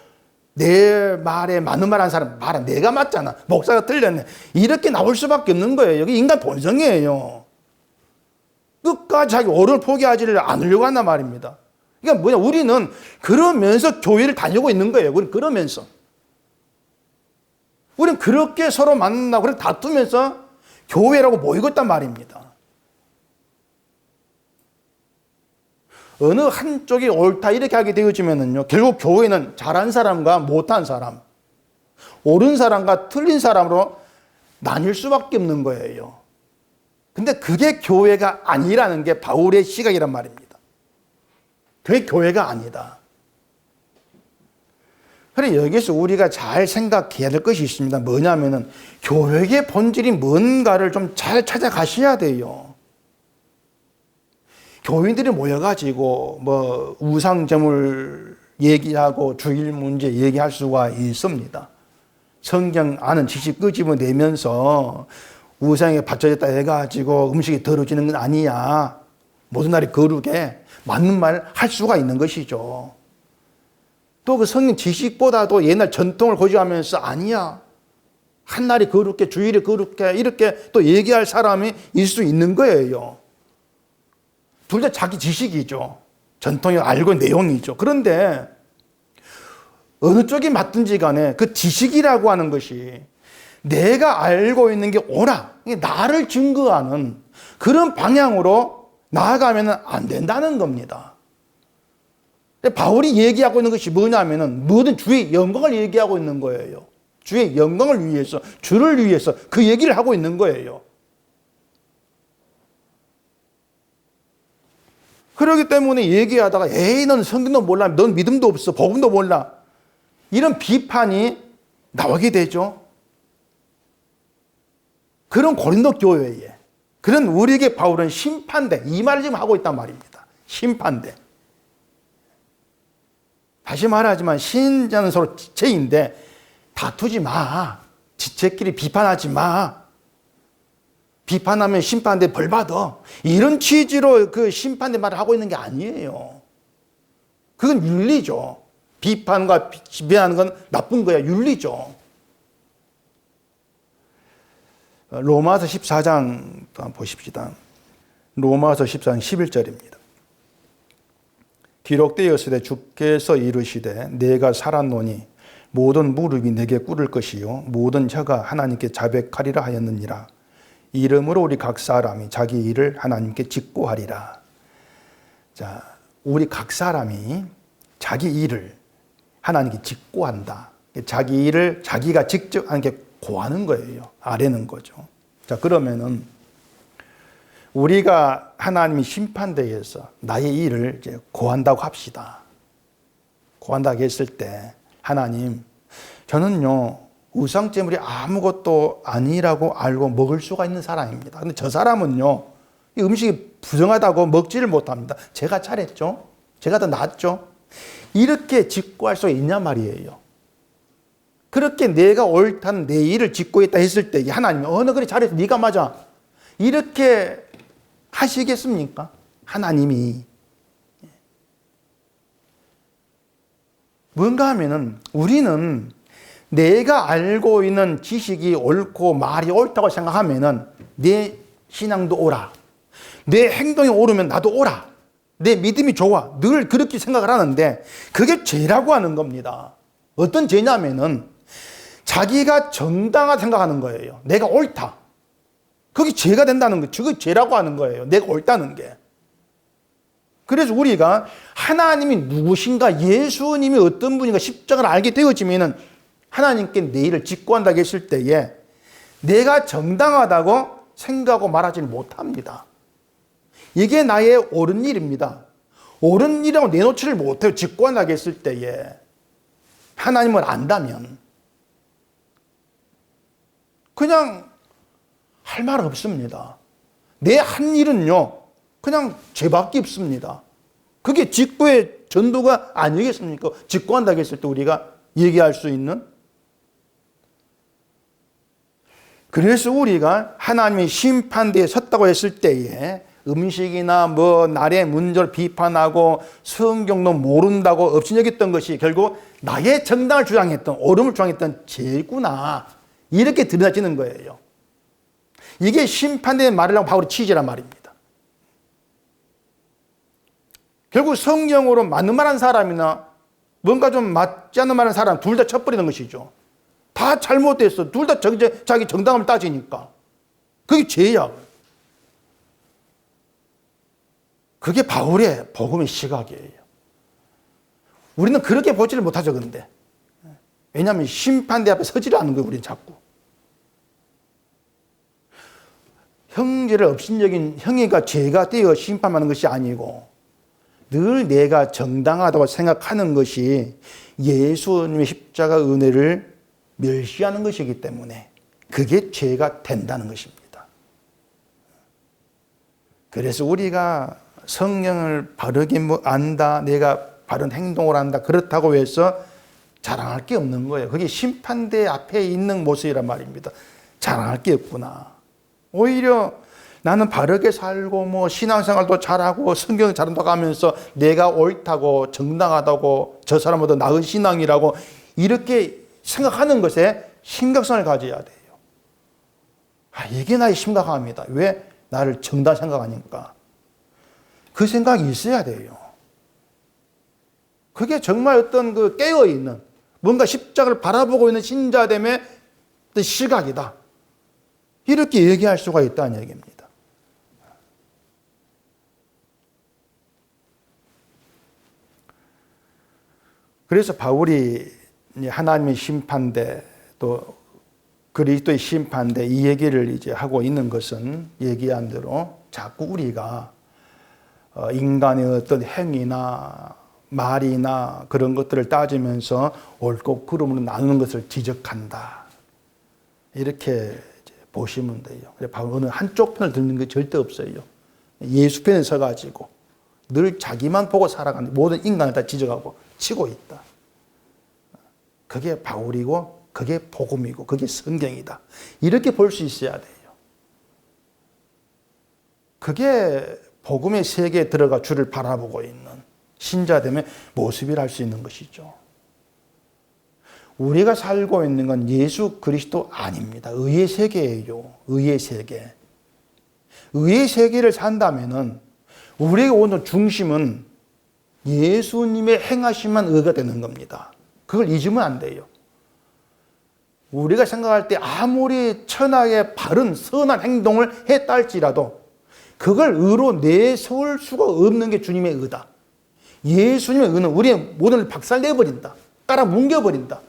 내 말에 맞는 말 한 사람 말은 내가 맞잖아. 목사가 틀렸네. 이렇게 나올 수밖에 없는 거예요. 이게 인간 본성이에요. 끝까지 자기 옳음을 포기하지를 않으려고 한단 말입니다. 그러니까 뭐냐, 우리는 그러면서 교회를 다니고 있는 거예요. 우리는 그러면서. 우리는 그렇게 서로 만나고 그렇게 다투면서 교회라고 모이고 있단 말입니다. 어느 한쪽이 옳다 이렇게 하게 되어지면은요, 결국 교회는 잘한 사람과 못한 사람, 옳은 사람과 틀린 사람으로 나뉠 수밖에 없는 거예요. 근데 그게 교회가 아니라는 게 바울의 시각이란 말입니다. 그게 교회가 아니다. 그래, 여기서 우리가 잘 생각해야 될 것이 있습니다. 뭐냐면은 교회의 본질이 뭔가를 좀 잘 찾아가셔야 돼요. 교인들이 모여가지고 뭐 우상제물 얘기하고 주일 문제 얘기할 수가 있습니다. 성경 아는 지식 끄집어내면서 우상에 바쳐졌다 해가지고 음식이 더러워지는 건 아니야. 모든 날이 거룩해. 맞는 말 할 수가 있는 것이죠. 또 그 성경 지식보다도 옛날 전통을 고집하면서 아니야. 한 날이 거룩해, 주일이 거룩해. 이렇게 또 얘기할 사람이 있을 수 있는 거예요. 둘 다 자기 지식이죠. 전통이 알고 있는 내용이죠. 그런데 어느 쪽이 맞든지 간에 그 지식이라고 하는 것이 내가 알고 있는 게 옳아, 나를 증거하는 그런 방향으로 나아가면 안 된다는 겁니다. 바울이 얘기하고 있는 것이 뭐냐면은 모든 주의 영광을 얘기하고 있는 거예요. 주의 영광을 위해서, 주를 위해서 그 얘기를 하고 있는 거예요. 그렇기 때문에 얘기하다가 넌 성경도 몰라, 넌 믿음도 없어, 복음도 몰라, 이런 비판이 나오게 되죠. 그런 고린도 교회에, 그런 우리에게 바울은 심판대, 이 말을 지금 하고 있단 말입니다. 심판대. 다시 말하지만 신자는 서로 지체인데 다투지 마. 지체끼리 비판하지 마. 비판하면 심판대 벌 받아. 이런 취지로 그 심판대 말을 하고 있는 게 아니에요. 그건 윤리죠. 비판과 비판하는 건 나쁜 거야. 윤리죠. 로마서 14장 한번 보십시다. 로마서 14장 11절입니다. 기록되었으되 주께서 이르시되 내가 살았노니 모든 무릎이 내게 꿇을 것이요 모든 혀가 하나님께 자백하리라 하였느니라. 이름으로 우리 각 사람이 자기 일을 하나님께 직고하리라. 자, 우리 각 사람이 자기 일을 하나님께 직고한다. 자기 일을 자기가 직접 하나님께 고하는 거예요. 아뢰는 거죠. 자, 그러면은 우리가 하나님이 심판대에서 나의 일을 이제 고한다고 합시다. 고한다고 했을 때 하나님, 저는요 우상제물이 아무것도 아니라고 알고 먹을 수가 있는 사람입니다. 근데 저 사람은요 이 음식이 부정하다고 먹지를 못합니다. 제가 잘했죠? 제가 더 낫죠? 이렇게 직고할 수 있냐 말이에요. 그렇게 내가 옳다는 내 일을 직고했다 했을 때 하나님이 너 그래 잘했어, 네가 맞아, 이렇게 하시겠습니까? 하나님이. 뭔가 하면은 우리는 내가 알고 있는 지식이 옳고 말이 옳다고 생각하면은 내 신앙도 옳아, 내 행동이 옳으면 나도 옳아, 내 믿음이 좋아, 늘 그렇게 생각을 하는데 그게 죄라고 하는 겁니다. 어떤 죄냐면은 자기가 정당하다 생각하는 거예요. 내가 옳다. 그게 죄가 된다는 거예요. 그게 죄라고 하는 거예요. 내가 옳다는 게. 그래서 우리가 하나님이 누구신가, 예수님이 어떤 분인가 십자가를 알게 되어지면은 하나님께 내 일을 직구한다고 했을 때에 내가 정당하다고 생각하고 말하지는 못합니다. 이게 나의 옳은 일입니다. 옳은 일이라고 내놓지를 못해요. 직구한다고 했을 때에 하나님을 안다면 그냥 할 말 없습니다. 내 한 일은요 그냥 죄밖에 없습니다. 그게 직구의 전도가 아니겠습니까? 직구한다고 했을 때 우리가 얘기할 수 있는. 그래서 우리가 하나님의 심판대에 섰다고 했을 때에 음식이나 날의 문제를 비판하고 성경도 모른다고 없이 여겼던 것이 결국 나의 정당을 주장했던, 옳음을 주장했던 죄구나, 이렇게 드러나지는 거예요. 이게 심판대의 말이라고 바울이 취지란 말입니다. 결국 성경으로 맞는 말한 사람이나 뭔가 좀 맞지 않는 말한 사람 둘 다 쳐버리는 것이죠. 다 잘못됐어. 둘 다 자기 정당함을 따지니까. 그게 죄야. 그게 바울의 복음의 시각이에요. 우리는 그렇게 보지를 못하죠, 그런데. 왜냐하면 심판대 앞에 서지를 않는 거예요, 우리는 자꾸. 형제를 업신여긴 형이가 죄가 되어 심판하는 것이 아니고 늘 내가 정당하다고 생각하는 것이 예수님의 십자가 은혜를 멸시하는 것이기 때문에 그게 죄가 된다는 것입니다. 그래서 우리가 성경을 바르게 안다, 내가 바른 행동을 한다, 그렇다고 해서 자랑할 게 없는 거예요. 그게 심판대 앞에 있는 모습이란 말입니다. 자랑할 게 없구나. 오히려 나는 바르게 살고 신앙생활도 잘하고 성경 잘한다고 하면서 내가 옳다고 정당하다고 저 사람보다 나은 신앙이라고 이렇게 생각하는 것에 심각성을 가져야 돼요. 이게 나의 심각함이다. 왜 나를 정당 생각하니까. 그 생각이 있어야 돼요. 그게 정말 어떤 깨어있는 뭔가 십자가를 바라보고 있는 신자됨의 시각이다. 이렇게 얘기할 수가 있다는 얘기입니다. 그래서 바울이 하나님의 심판대 또 그리스도의 심판대 이 얘기를 이제 하고 있는 것은 얘기한 대로 자꾸 우리가 인간의 어떤 행위나 말이나 그런 것들을 따지면서 옳고 그름으로 나누는 것을 지적한다. 이렇게 보시면 돼요. 바울은 어느 한쪽 편을 듣는 게 절대 없어요. 예수 편에 서가지고 늘 자기만 보고 살아가는 모든 인간을 다 지적하고 치고 있다. 그게 바울이고 그게 복음이고 그게 성경이다. 이렇게 볼 수 있어야 돼요. 그게 복음의 세계에 들어가 주를 바라보고 있는 신자됨의 모습이라 할 수 있는 것이죠. 우리가 살고 있는 건 예수 그리스도 아닙니다. 의의 세계예요. 의의 세계. 의의 세계를 산다면은 우리의 오늘 중심은 예수님의 행하심만 의가 되는 겁니다. 그걸 잊으면 안 돼요. 우리가 생각할 때 아무리 천하의 바른 선한 행동을 했다 할지라도 그걸 의로 내세울 수가 없는 게 주님의 의다. 예수님의 의는 우리의 모든 걸 박살내버린다. 깔아뭉개버린다.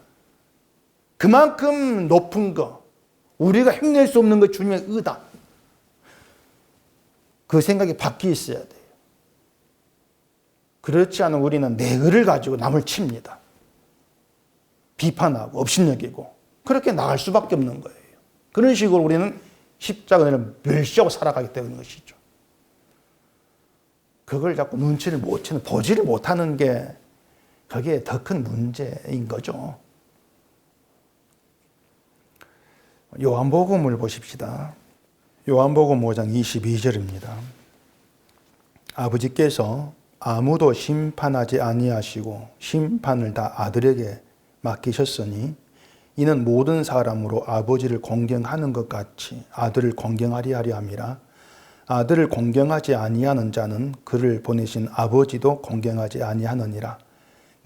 그만큼 높은 거, 우리가 행낼 수 없는 것 주님의 의다. 그 생각이 바뀌어 있어야 돼요. 그렇지 않으면 우리는 내 의를 가지고 남을 칩니다. 비판하고 업신여기고 그렇게 나갈 수밖에 없는 거예요. 그런 식으로 우리는 십자가를 멸시하고 살아가기 때문인 것이죠. 그걸 자꾸 눈치를 못 채는, 보지를 못하는 게 그게 더 큰 문제인 거죠. 요한복음을 보십시다. 요한복음 5장 22절입니다. 아버지께서 아무도 심판하지 아니하시고 심판을 다 아들에게 맡기셨으니 이는 모든 사람으로 아버지를 공경하는 것 같이 아들을 공경하리 하려 함이라. 아들을 공경하지 아니하는 자는 그를 보내신 아버지도 공경하지 아니하느니라.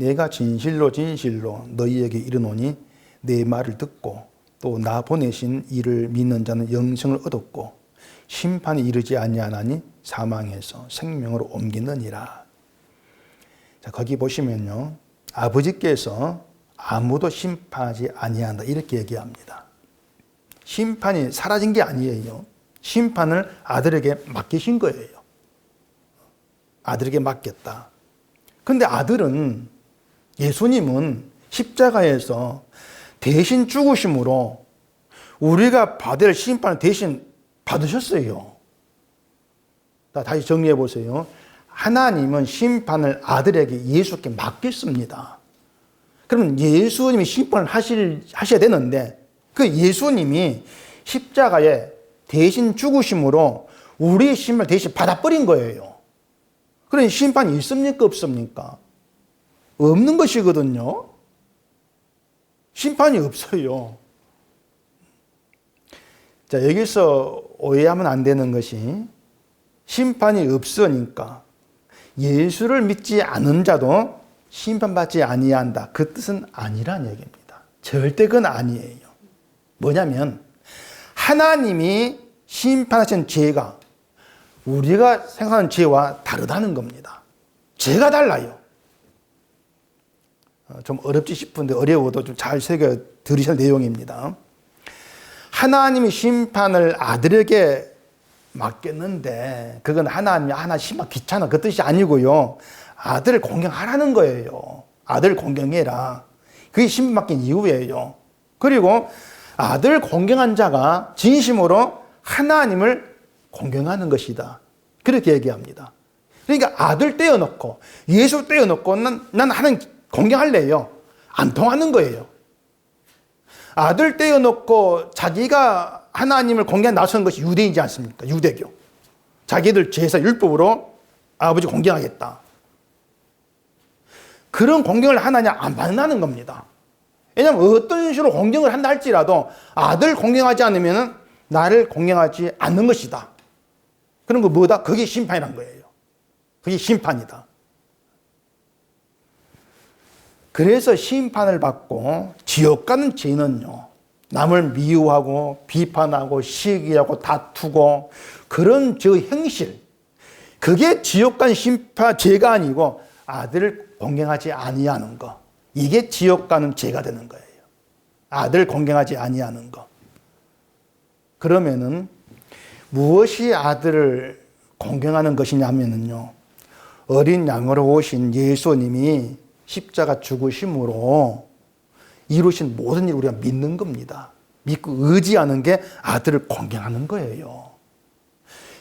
내가 진실로 진실로 너희에게 이르노니 내 말을 듣고 또 나 보내신 이를 믿는 자는 영생을 얻었고 심판이 이르지 아니하나니 사망에서 생명으로 옮기느니라. 자, 거기 보시면요, 아버지께서 아무도 심판하지 아니한다 이렇게 얘기합니다. 심판이 사라진 게 아니에요. 심판을 아들에게 맡기신 거예요. 아들에게 맡겼다. 근데 아들은, 예수님은 십자가에서 대신 죽으심으로 우리가 받을 심판을 대신 받으셨어요. 다시 정리해 보세요. 하나님은 심판을 아들에게, 예수께 맡겼습니다. 그러면 예수님이 심판을 하셔야 되는데, 그 예수님이 십자가에 대신 죽으심으로 우리의 심판을 대신 받아버린 거예요. 그러니 심판이 있습니까? 없습니까? 없는 것이거든요. 심판이 없어요. 자, 여기서 오해하면 안 되는 것이, 심판이 없으니까 예수를 믿지 않은 자도 심판받지 아니한다, 그 뜻은 아니란 얘기입니다. 절대 그건 아니에요. 뭐냐면 하나님이 심판하신 죄가 우리가 생각하는 죄와 다르다는 겁니다. 죄가 달라요. 좀 어렵지 싶은데 어려워도 좀 잘 새겨 들으실 내용입니다. 하나님이 심판을 아들에게 맡겼는데 그건 하나님이 심판 귀찮아 그 뜻이 아니고요. 아들을 공경하라는 거예요. 아들 공경해라. 그게 심판 맡긴 이유예요. 그리고 아들 공경한 자가 진심으로 하나님을 공경하는 것이다, 그렇게 얘기합니다. 그러니까 아들 떼어놓고 예수 떼어놓고 난 하나님 공경할래요, 안 통하는 거예요. 아들 떼어놓고 자기가 하나님을 공경에 나선 것이 유대이지 않습니까? 유대교. 자기들 제사 율법으로 아버지 공경하겠다. 그런 공경을 하나님 안 받는다는 겁니다. 왜냐하면 어떤 식으로 공경을 한다 할지라도 아들 공경하지 않으면 나를 공경하지 않는 것이다. 그런 거 뭐다? 그게 심판이란 거예요. 그게 심판이다. 그래서 심판을 받고 지옥 가는 죄는요, 남을 미워하고 비판하고 시기하고 다투고 그런 저 행실, 그게 지옥 간 심판 죄가 아니고 아들을 공경하지 아니하는 거, 이게 지옥 가는 죄가 되는 거예요. 아들 공경하지 아니하는 거. 그러면은 무엇이 아들을 공경하는 것이냐면요, 어린 양으로 오신 예수님이 십자가 죽으심으로 이루신 모든 일을 우리가 믿는 겁니다. 믿고 의지하는 게 아들을 공경하는 거예요.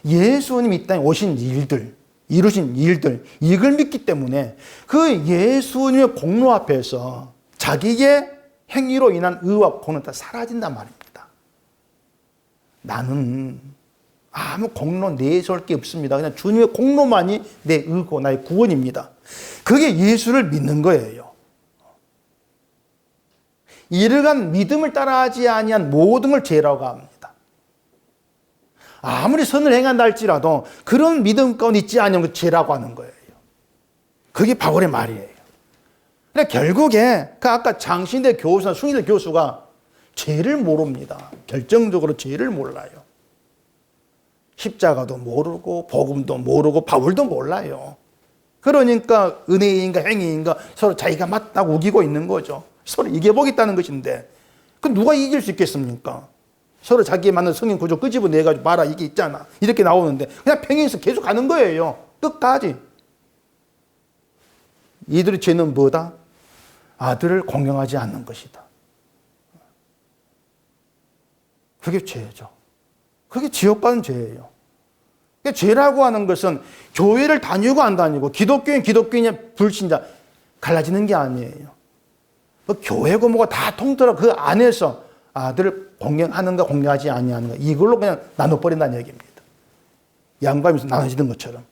예수님이 이 땅에 오신 일들, 이루신 일들, 이걸 믿기 때문에 그 예수님의 공로 앞에서 자기의 행위로 인한 의와 공로는 다 사라진단 말입니다. 나는 아무 공로 내세울 게 없습니다. 그냥 주님의 공로만이 내 의고 나의 구원입니다. 그게 예수를 믿는 거예요. 이러한 믿음을 따라하지 아니한 모든 걸 죄라고 합니다. 아무리 선을 행한다 할지라도 그런 믿음 가운데 있지 않으면 그 죄라고 하는 거예요. 그게 바울의 말이에요. 그러니까 결국에 그 아까 장신대 교수나 숭일대 교수가 죄를 모릅니다. 결정적으로 죄를 몰라요. 십자가도 모르고 복음도 모르고 바울도 몰라요. 그러니까 은혜인가 행위인가 서로 자기가 맞다고 우기고 있는 거죠. 서로 이겨보겠다는 것인데 그 누가 이길 수 있겠습니까? 서로 자기에 맞는 성인 구조 끄집어내가지고 봐라 이게 있잖아 이렇게 나오는데 그냥 평행해서 계속 가는 거예요. 끝까지. 이들의 죄는 뭐다? 아들을 공경하지 않는 것이다. 그게 죄죠. 그게 지옥 가는 죄예요. 그러니까 죄라고 하는 것은 교회를 다니고 안 다니고 기독교인 기독교인이냐 불신자 갈라지는 게 아니에요. 교회고 뭐가 다 통틀어 그 안에서 아들을 공경하는가 공경하지 아니하는가 이걸로 그냥 나눠버린다는 얘기입니다. 양반에서 나눠지는 것처럼.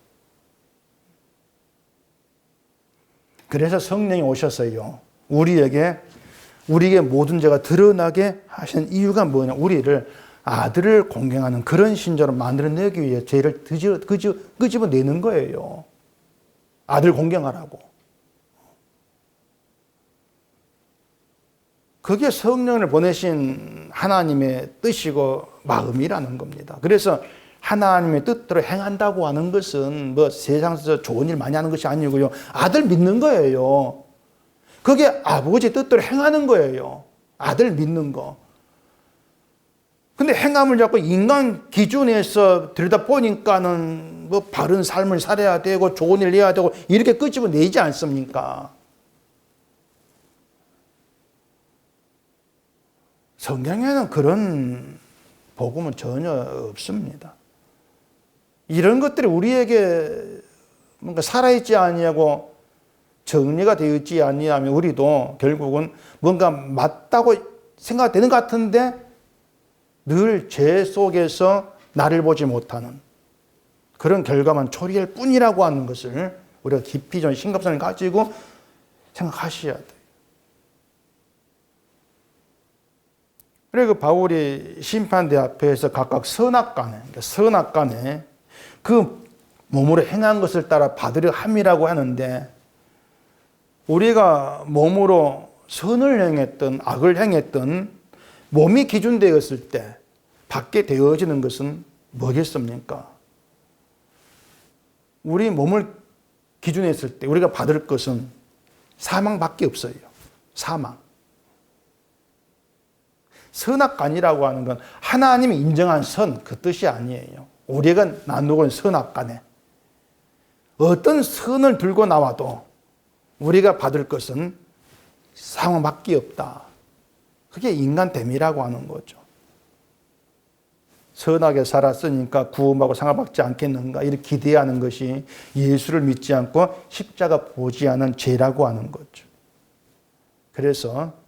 그래서 성령이 오셔서요, 우리에게 모든 죄가 드러나게 하신 이유가 뭐냐, 우리를 아들을 공경하는 그런 신자로 만들어내기 위해 죄를 끄집어내는 거예요. 아들 공경하라고. 그게 성령을 보내신 하나님의 뜻이고 마음이라는 겁니다. 그래서 하나님의 뜻대로 행한다고 하는 것은 뭐 세상에서 좋은 일 많이 하는 것이 아니고요. 아들 믿는 거예요. 그게 아버지 뜻대로 행하는 거예요. 아들 믿는 거. 근데 행함을 자꾸 인간 기준에서 들여다보니까는 뭐 바른 삶을 살아야 되고 좋은 일 해야 되고 이렇게 끄집어내지 않습니까? 성경에는 그런 복음은 전혀 없습니다. 이런 것들이 우리에게 뭔가 살아있지 아니하고 정리가 되어 있지 아니하면 우리도 결국은 뭔가 맞다고 생각되는 것 같은데 늘 죄 속에서 나를 보지 못하는 그런 결과만 초래할 뿐이라고 하는 것을 우리가 깊이 좀 심각성을 가지고 생각하셔야 돼요. 그리고 바울이 심판대 앞에서 각각 선악간에 그 몸으로 행한 것을 따라 받으려 함이라고 하는데 우리가 몸으로 선을 행했던 악을 행했던 몸이 기준되었을 때 받게 되어지는 것은 뭐겠습니까? 우리 몸을 기준했을 때 우리가 받을 것은 사망밖에 없어요. 사망. 선악간이라고 하는 건 하나님이 인정한 선, 그 뜻이 아니에요. 우리가 나누고 선악간에 어떤 선을 들고 나와도 우리가 받을 것은 사망밖에 없다. 그게 인간됨이라고 하는 거죠. 선하게 살았으니까 구원받고 상을 받지 않겠는가 이렇게 기대하는 것이 예수를 믿지 않고 십자가 보지 않은 죄라고 하는 거죠. 그래서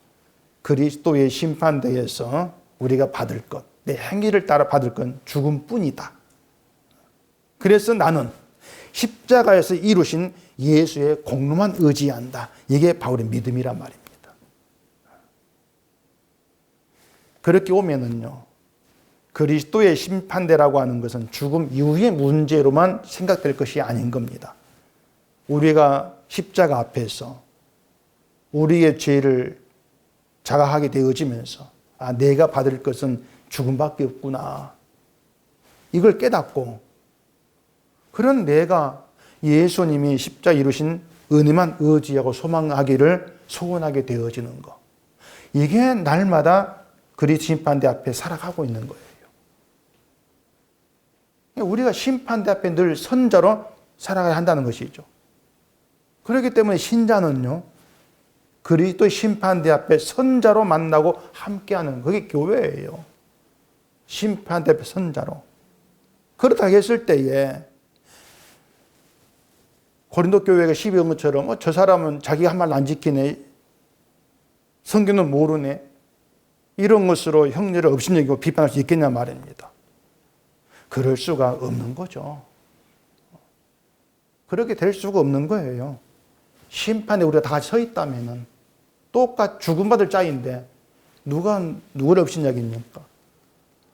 그리스도의 심판대에서 우리가 받을 것, 내 행위를 따라 받을 건 죽음뿐이다. 그래서 나는 십자가에서 이루신 예수의 공로만 의지한다. 이게 바울의 믿음이란 말입니다. 그렇게 오면은요, 그리스도의 심판대라고 하는 것은 죽음 이후의 문제로만 생각될 것이 아닌 겁니다. 우리가 십자가 앞에서 우리의 죄를 자각하게 되어지면서 내가 받을 것은 죽음밖에 없구나. 이걸 깨닫고 그런 내가 예수님이 십자가 이루신 은혜만 의지하고 소망하기를 소원하게 되어지는 것. 이게 날마다 그리스도 심판대 앞에 살아가고 있는 거예요. 우리가 심판대 앞에 늘 선자로 살아가야 한다는 것이죠. 그렇기 때문에 신자는요, 그리스도 심판대 앞에 선자로 만나고 함께하는 그게 교회예요. 심판대 앞에 선자로. 그렇다 했을 때에 고린도 교회가 시비한 것처럼 저 사람은 자기가 한 말 안 지키네. 성경은 모르네. 이런 것으로 형제를 업신여기고 비판할 수 있겠냐 말입니다. 그럴 수가 없는 거죠. 그렇게 될 수가 없는 거예요. 심판에 우리가 다 같이 서 있다면은 똑같이 죽음받을 자인데 누구를 업신여깁니까?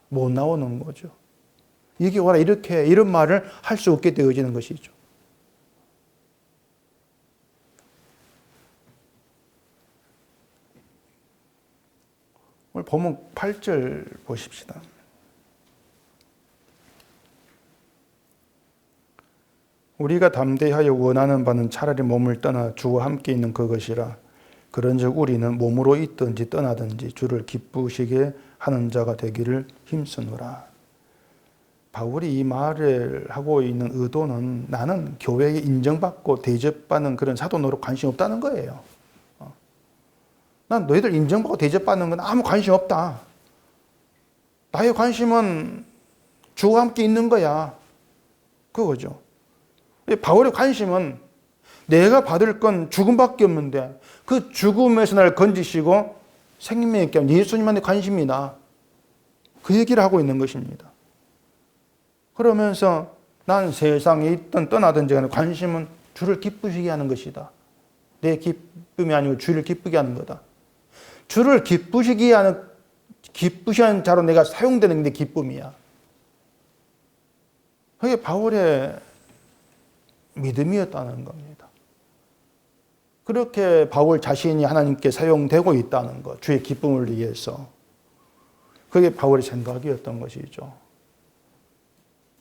못 나오는 거죠. 이게 와라 이렇게 이런 말을 할 수 없게 되어지는 것이죠. 오늘 본문 8절 보십시다. 우리가 담대하여 원하는 바는 차라리 몸을 떠나 주와 함께 있는 그것이라. 그런즉 우리는 몸으로 있든지 떠나든지 주를 기쁘시게 하는 자가 되기를 힘쓰노라. 바울이 이 말을 하고 있는 의도는 나는 교회에 인정받고 대접받는 그런 사도 노릇 관심 없다는 거예요. 난 너희들 인정받고 대접받는 건 아무 관심 없다. 나의 관심은 주와 함께 있는 거야. 그거죠. 바울의 관심은 내가 받을 건 죽음밖에 없는데 그 죽음에서 나를 건지시고 생명 있게 하는 예수님한테 관심이 나. 그 얘기를 하고 있는 것입니다. 그러면서 난 세상에 있든 떠나든지 간에 관심은 주를 기쁘시게 하는 것이다. 내 기쁨이 아니고 주를 기쁘게 하는 거다. 주를 기쁘시게 하는 자로 내가 사용되는 게 기쁨이야. 그게 바울의 믿음이었다는 겁니다. 그렇게 바울 자신이 하나님께 사용되고 있다는 것, 주의 기쁨을 위해서. 그게 바울의 생각이었던 것이죠.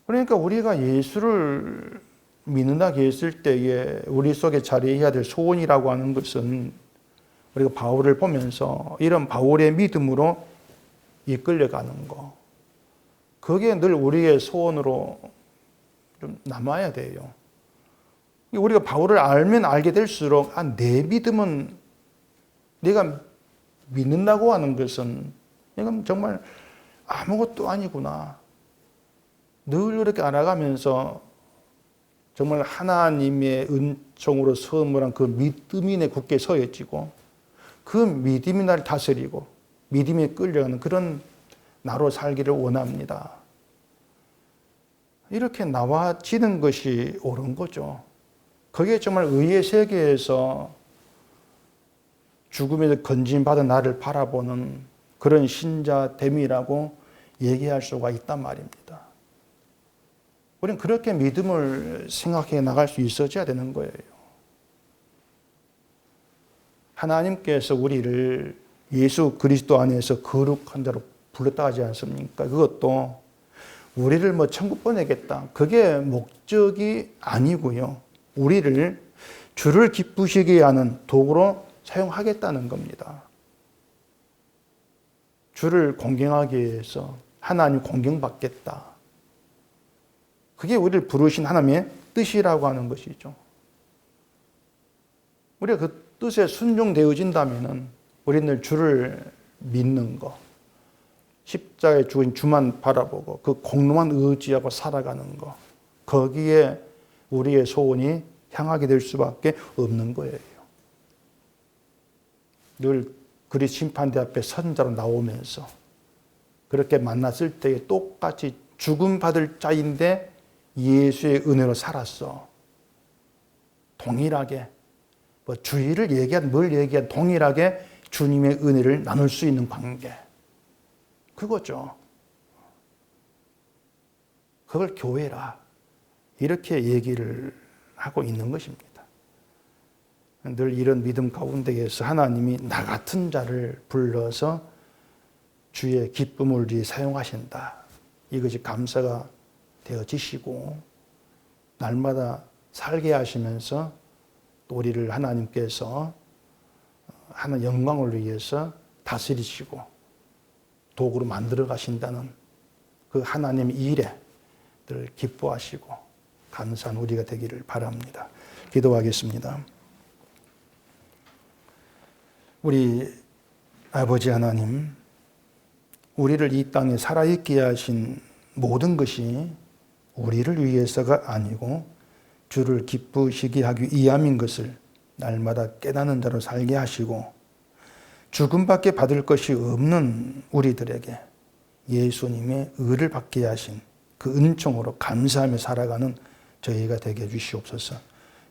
그러니까 우리가 예수를 믿는다 했을 때에 우리 속에 자리해야 될 소원이라고 하는 것은 우리가 바울을 보면서 이런 바울의 믿음으로 이끌려가는 거. 그게 늘 우리의 소원으로 좀 남아야 돼요. 우리가 바울을 알면 알게 될수록 내 믿음은 내가 믿는다고 하는 것은 이건 정말 아무것도 아니구나. 늘 이렇게 알아가면서 정말 하나님의 은총으로 선물한 그 믿음이 내 굳게 서여지고 그 믿음이 나를 다스리고 믿음에 끌려가는 그런 나로 살기를 원합니다. 이렇게 나와지는 것이 옳은 거죠. 그게 정말 의의 세계에서 죽음에서 건진받은 나를 바라보는 그런 신자됨이라고 얘기할 수가 있단 말입니다. 우리는 그렇게 믿음을 생각해 나갈 수 있어야 되는 거예요. 하나님께서 우리를 예수 그리스도 안에서 거룩한 자로 불렀다 하지 않습니까? 그것도 우리를 천국 보내겠다. 그게 목적이 아니고요. 우리를 주를 기쁘시게 하는 도구로 사용하겠다는 겁니다. 주를 공경하기 위해서 하나님 공경받겠다. 그게 우리를 부르신 하나님의 뜻이라고 하는 것이죠. 우리가 그 뜻에 순종되어진다면 우리는 주를 믿는 것, 십자가에 죽은 주만 바라보고 그 공로만 의지하고 살아가는 것, 거기에 우리의 소원이 향하게 될 수밖에 없는 거예요. 늘 그리스도 심판대 앞에 선자로 나오면서 그렇게 만났을 때에 똑같이 죽음 받을 자인데 예수의 은혜로 살았어. 동일하게 주의를 얘기한 뭘 얘기한 동일하게 주님의 은혜를 나눌 수 있는 관계. 그거죠. 그걸 교회라. 이렇게 얘기를 하고 있는 것입니다. 늘 이런 믿음 가운데에서 하나님이 나 같은 자를 불러서 주의 기쁨을 위해 사용하신다. 이것이 감사가 되어지시고 날마다 살게 하시면서 또 우리를 하나님께서 하나님 영광을 위해서 다스리시고 도구로 만들어 가신다는 그 하나님의 일에 늘 기뻐하시고 감사한 우리가 되기를 바랍니다. 기도하겠습니다. 우리 아버지 하나님, 우리를 이 땅에 살아있게 하신 모든 것이 우리를 위해서가 아니고 주를 기쁘시게 하기 위함인 것을 날마다 깨닫는 자로 살게 하시고 죽음밖에 받을 것이 없는 우리들에게 예수님의 의를 받게 하신 그 은총으로 감사하며 살아가는 저희가 되게 해주시옵소서.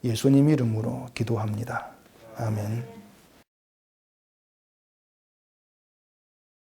예수님 이름으로 기도합니다. 아멘.